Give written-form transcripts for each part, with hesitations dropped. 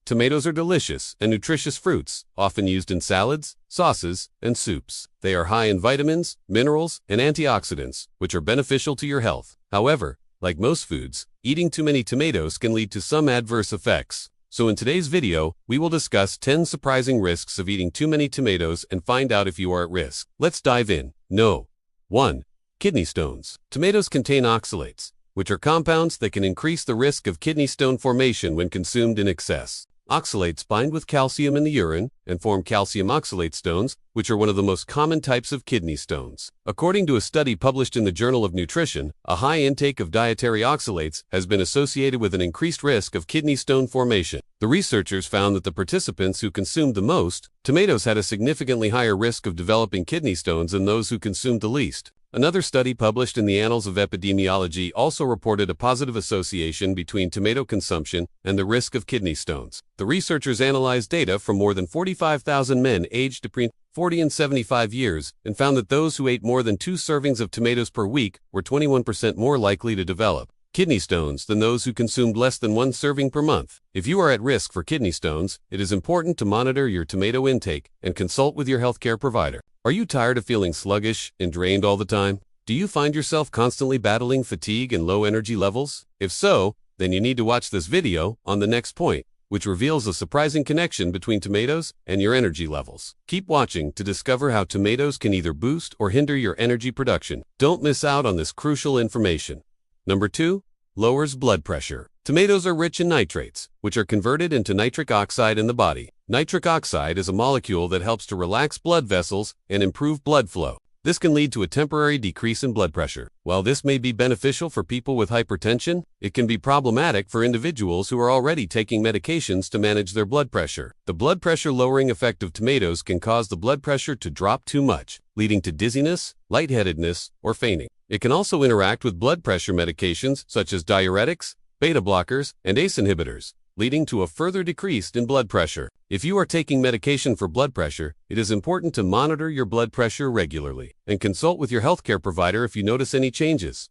Tomatoes are delicious and nutritious fruits, often used in salads, sauces, and soups. They are high in vitamins, minerals, and antioxidants, which are beneficial to your health. However, like most foods, eating too many tomatoes can lead to some adverse effects. So in today's video, we will discuss 10 surprising risks of eating too many tomatoes and find out if you are at risk. Let's dive in. 1. Kidney stones. Tomatoes contain oxalates, which are compounds that can increase the risk of kidney stone formation when consumed in excess. Oxalates bind with calcium in the urine and form calcium oxalate stones, which are one of the most common types of kidney stones. According to a study published in the Journal of Nutrition, a high intake of dietary oxalates has been associated with an increased risk of kidney stone formation. The researchers found that the participants who consumed the most tomatoes had a significantly higher risk of developing kidney stones than those who consumed the least. Another study published in the Annals of Epidemiology also reported a positive association between tomato consumption and the risk of kidney stones. The researchers analyzed data from more than 45,000 men aged between 40 and 75 years and found that those who ate more than 2 servings of tomatoes per week were 21% more likely to develop kidney stones than those who consumed less than 1 serving per month. If you are at risk for kidney stones, it is important to monitor your tomato intake and consult with your healthcare provider. Are you tired of feeling sluggish and drained all the time? Do you find yourself constantly battling fatigue and low energy levels? If so, then you need to watch this video on the next point, which reveals a surprising connection between tomatoes and your energy levels. Keep watching to discover how tomatoes can either boost or hinder your energy production. Don't miss out on this crucial information. 2. Lowers blood pressure. Tomatoes are rich in nitrates, which are converted into nitric oxide in the body. Nitric oxide is a molecule that helps to relax blood vessels and improve blood flow. This can lead to a temporary decrease in blood pressure. While this may be beneficial for people with hypertension, it can be problematic for individuals who are already taking medications to manage their blood pressure. The blood pressure lowering effect of tomatoes can cause the blood pressure to drop too much, leading to dizziness, lightheadedness, or fainting. It can also interact with blood pressure medications such as diuretics, beta blockers, and ACE inhibitors, leading to a further decrease in blood pressure. If you are taking medication for blood pressure, it is important to monitor your blood pressure regularly and consult with your healthcare provider if you notice any changes.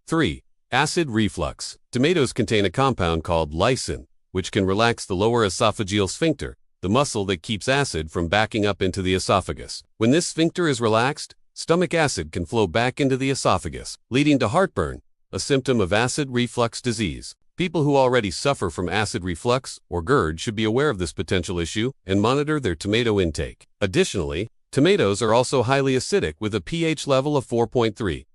3. Acid reflux. Tomatoes contain a compound called lycopene, which can relax the lower esophageal sphincter, the muscle that keeps acid from backing up into the esophagus. When this sphincter is relaxed, stomach acid can flow back into the esophagus, leading to heartburn, a symptom of acid reflux disease. People who already suffer from acid reflux or GERD should be aware of this potential issue and monitor their tomato intake. Additionally, tomatoes are also highly acidic with a pH level of 4.3.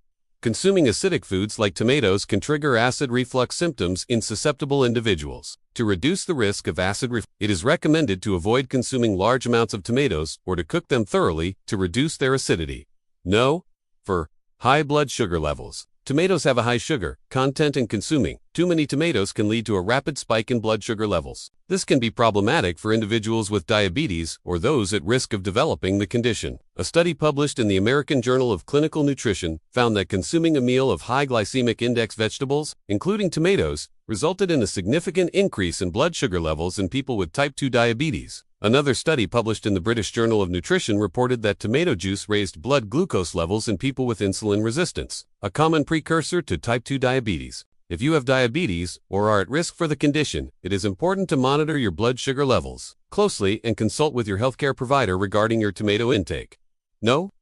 Consuming acidic foods like tomatoes can trigger acid reflux symptoms in susceptible individuals. To reduce the risk of acid reflux, it is recommended to avoid consuming large amounts of tomatoes or to cook them thoroughly to reduce their acidity. 4. High blood sugar levels. Tomatoes have a high sugar content, and consuming too many tomatoes can lead to a rapid spike in blood sugar levels. This can be problematic for individuals with diabetes or those at risk of developing the condition. A study published in the American Journal of Clinical Nutrition found that consuming a meal of high glycemic index vegetables, including tomatoes, resulted in a significant increase in blood sugar levels in people with type 2 diabetes. Another study published in the British Journal of Nutrition reported that tomato juice raised blood glucose levels in people with insulin resistance, a common precursor to type 2 diabetes. If you have diabetes or are at risk for the condition, it is important to monitor your blood sugar levels closely and consult with your healthcare provider regarding your tomato intake.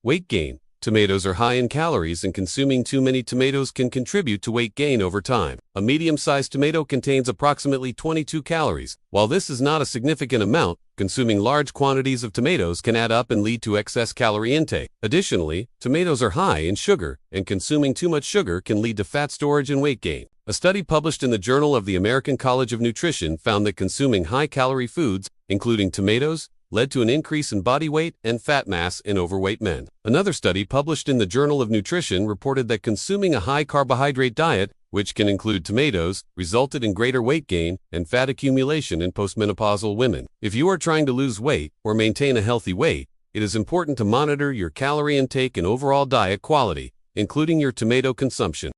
Weight gain. Tomatoes are high in calories, and consuming too many tomatoes can contribute to weight gain over time. A medium-sized tomato contains approximately 22 calories. While this is not a significant amount, consuming large quantities of tomatoes can add up and lead to excess calorie intake. Additionally, tomatoes are high in sugar, and consuming too much sugar can lead to fat storage and weight gain. A study published in the Journal of the American College of Nutrition found that consuming high-calorie foods, including tomatoes, led to an increase in body weight and fat mass in overweight men. Another study published in the Journal of Nutrition reported that consuming a high-carbohydrate diet, which can include tomatoes, resulted in greater weight gain and fat accumulation in postmenopausal women. If you are trying to lose weight or maintain a healthy weight, it is important to monitor your calorie intake and overall diet quality, including your tomato consumption.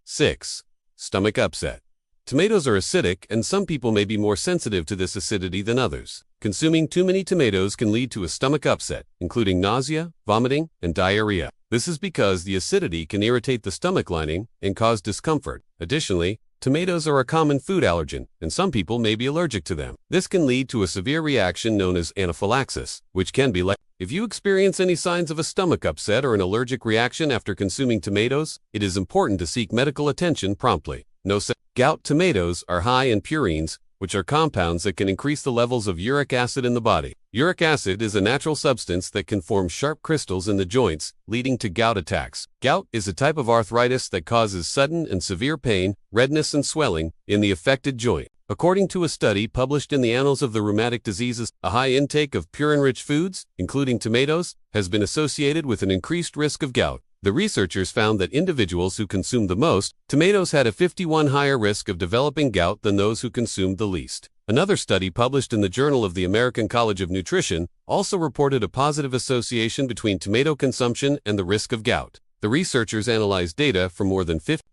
6. Stomach upset. Tomatoes are acidic, and some people may be more sensitive to this acidity than others. Consuming too many tomatoes can lead to a stomach upset, including nausea, vomiting, and diarrhea. This is because the acidity can irritate the stomach lining and cause discomfort. Additionally, Tomatoes are a common food allergen, and some people may be allergic to them. This can lead to a severe reaction known as anaphylaxis, which can be like. If you experience any signs of a stomach upset or an allergic reaction after consuming tomatoes, it is important to seek medical attention promptly. Gout. Tomatoes are high in purines, which are compounds that can increase the levels of uric acid in the body. Uric acid is a natural substance that can form sharp crystals in the joints, leading to gout attacks. Gout is a type of arthritis that causes sudden and severe pain, redness, and swelling in the affected joint. According to a study published in the Annals of the Rheumatic Diseases, a high intake of purine-rich foods, including tomatoes, has been associated with an increased risk of gout. The researchers found that individuals who consumed the most tomatoes had a 51% higher risk of developing gout than those who consumed the least. Another study published in the Journal of the American College of Nutrition also reported a positive association between tomato consumption and the risk of gout. The researchers analyzed data from more than 50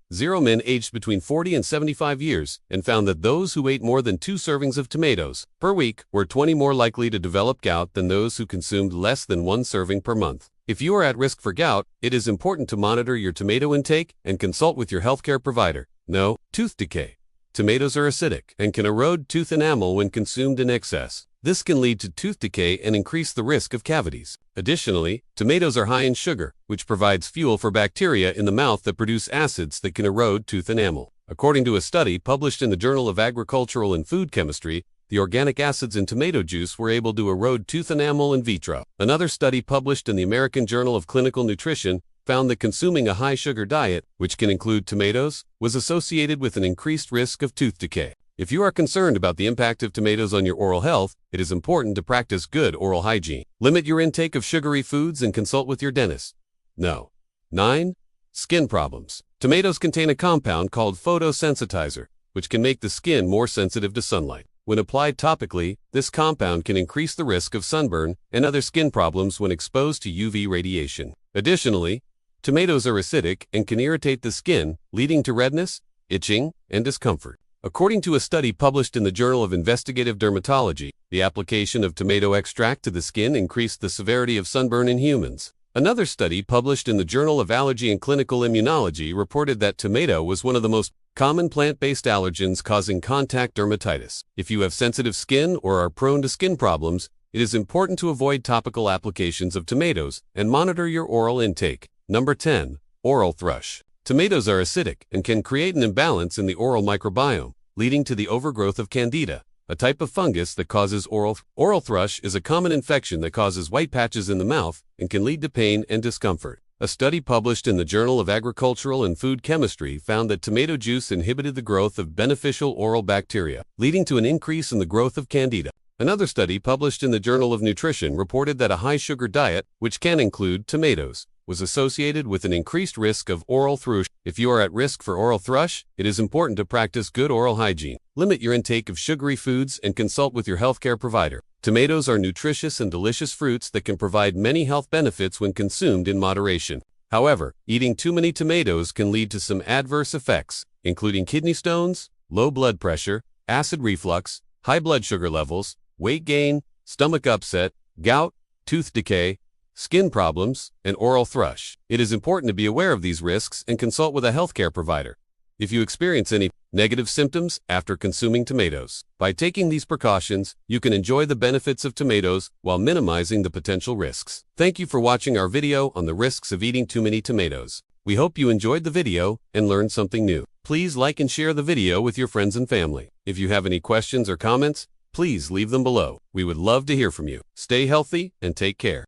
men aged between 40 and 75 years and found that those who ate more than 2 servings of tomatoes per week were 20 more likely to develop gout than those who consumed less than 1 serving per month. If you are at risk for gout, it is important to monitor your tomato intake and consult with your healthcare provider. No. Tooth decay. Tomatoes are acidic and can erode tooth enamel when consumed in excess. This can lead to tooth decay and increase the risk of cavities. Additionally, tomatoes are high in sugar, which provides fuel for bacteria in the mouth that produce acids that can erode tooth enamel. According to a study published in the Journal of Agricultural and Food Chemistry, the organic acids in tomato juice were able to erode tooth enamel in vitro. Another study published in the American Journal of Clinical Nutrition found that consuming a high-sugar diet, which can include tomatoes, was associated with an increased risk of tooth decay. If you are concerned about the impact of tomatoes on your oral health, it is important to practice good oral hygiene. Limit your intake of sugary foods and consult with your dentist. No. 9. Skin problems. Tomatoes contain a compound called photosensitizer, which can make the skin more sensitive to sunlight. When applied topically, this compound can increase the risk of sunburn and other skin problems when exposed to UV radiation. Additionally, tomatoes are acidic and can irritate the skin, leading to redness, itching, and discomfort. According to a study published in the Journal of Investigative Dermatology, the application of tomato extract to the skin increased the severity of sunburn in humans. Another study published in the Journal of Allergy and Clinical Immunology reported that tomato was one of the most common plant-based allergens causing contact dermatitis. If you have sensitive skin or are prone to skin problems, it is important to avoid topical applications of tomatoes and monitor your oral intake. Number 10. Oral thrush. Tomatoes are acidic and can create an imbalance in the oral microbiome, leading to the overgrowth of candida, a type of fungus that causes oral thrush is a common infection that causes white patches in the mouth and can lead to pain and discomfort. A study published in the Journal of Agricultural and Food Chemistry found that tomato juice inhibited the growth of beneficial oral bacteria, leading to an increase in the growth of candida. Another study published in the Journal of Nutrition reported that a high-sugar diet, which can include tomatoes, was associated with an increased risk of oral thrush. If you are at risk for oral thrush, it is important to practice good oral hygiene. Limit your intake of sugary foods and consult with your healthcare provider. Tomatoes are nutritious and delicious fruits that can provide many health benefits when consumed in moderation. However, eating too many tomatoes can lead to some adverse effects, including kidney stones, low blood pressure, acid reflux, high blood sugar levels, weight gain, stomach upset, gout, tooth decay, skin problems, and oral thrush. It is important to be aware of these risks and consult with a healthcare provider if you experience any negative symptoms after consuming tomatoes. By taking these precautions, you can enjoy the benefits of tomatoes while minimizing the potential risks. Thank you for watching our video on the risks of eating too many tomatoes. We hope you enjoyed the video and learned something new. Please like and share the video with your friends and family. If you have any questions or comments, please leave them below. We would love to hear from you. Stay healthy and take care.